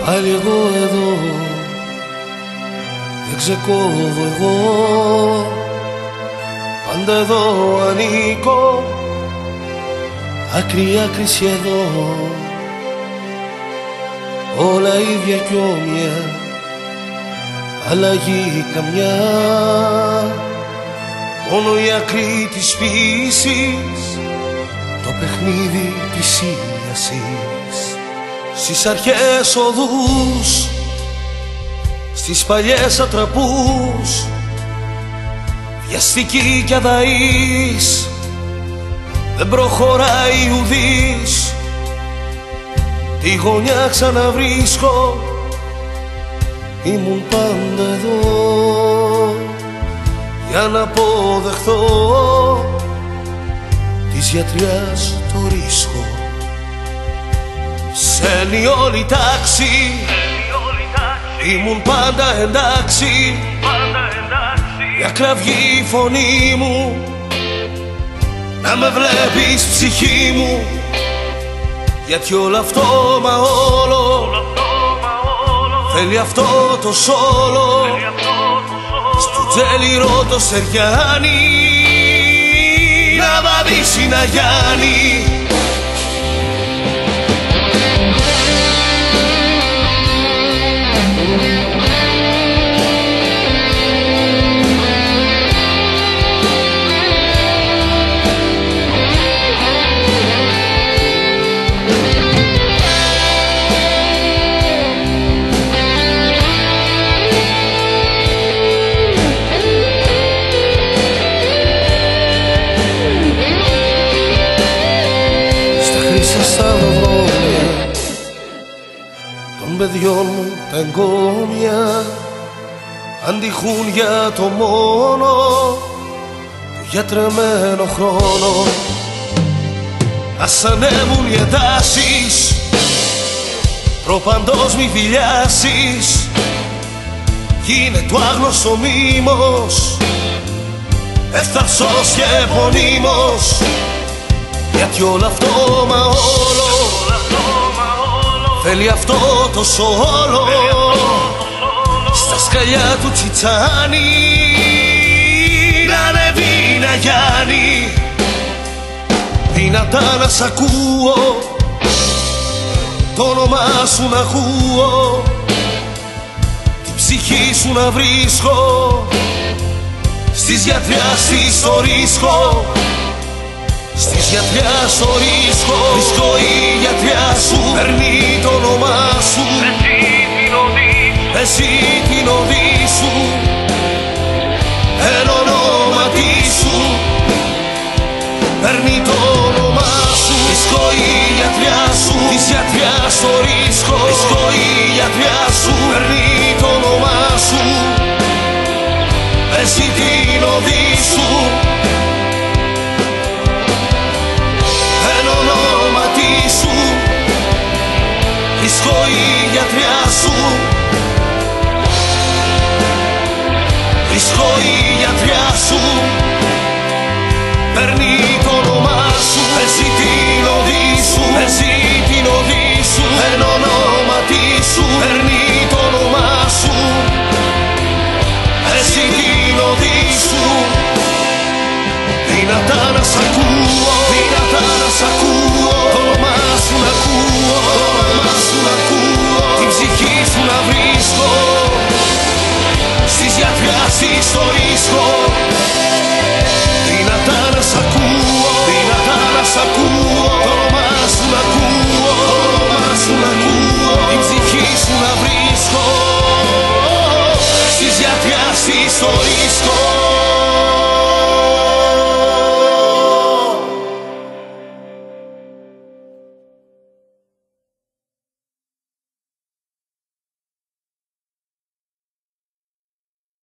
Πάλι εγώ εδώ, δεν ξεκόβω εγώ. Πάντα εδώ ανήκω, άκρη άκρη σχεδόν. Όλα ίδια κι όμοια, αλλαγή καμιά. Μόνο η άκρη της ποίησης, το παιχνίδι της ίασης. Στις αρχές οδούς, στις παλιές ατραπούς, βιαστική κι αδαής, δεν προχωράει ουδής. Τη γωνιά ξαναβρίσκω, ήμουν πάντα εδώ, για να αποδεχθώ της γιατριάς το ρίσκο. Σέλνει όλη η τάξη, ήμουν πάντα εντάξει, μια κραυγή η φωνή μου, να με βλέπεις ψυχή μου. Γιατί όλο αυτό μα όλο θέλει αυτό το σόλο, στο τζέλιρο το σεριάνι, να βαδίσει να γιάνει. Στα σταυροδρόμια των παιδιών μου τα εγκόμια αντιχούν για το μόνο του γιατρεμένο χρόνο. Ας ανέβουν οι εντάσεις, προπαντός μη δειλιάσεις, κι είναι το άγνωστο μήμος, ευθαρσός και επωνύμος. Γιατί όλο αυτό μα όλο θέλει αυτό το σόλο, στα σκαλιά του τσιτσάνι, να ανεβεί να γιάνει. Δυνατά να σ' ακούω, το όνομά σου να ακούω, την ψυχή σου να βρίσκω, στις γιατριάς της το ρίσκο. Στις γιατριάς το ρίσκο, βρίσκω η γιατριά σου, παίρνει το όνομά σου, εσύ την οδή σου, εν ονόματι σου, παίρνει το όνομά σου. Βρίσκω η γιατριά σου, της γιατριάς το ρίσκο, βρίσκω η γιατριά σου, παίρνει το όνομά σου, εσύ την οδή σου, βρίσκω η γιατριά σου, βρίσκω η γιατριά σου, παίρνει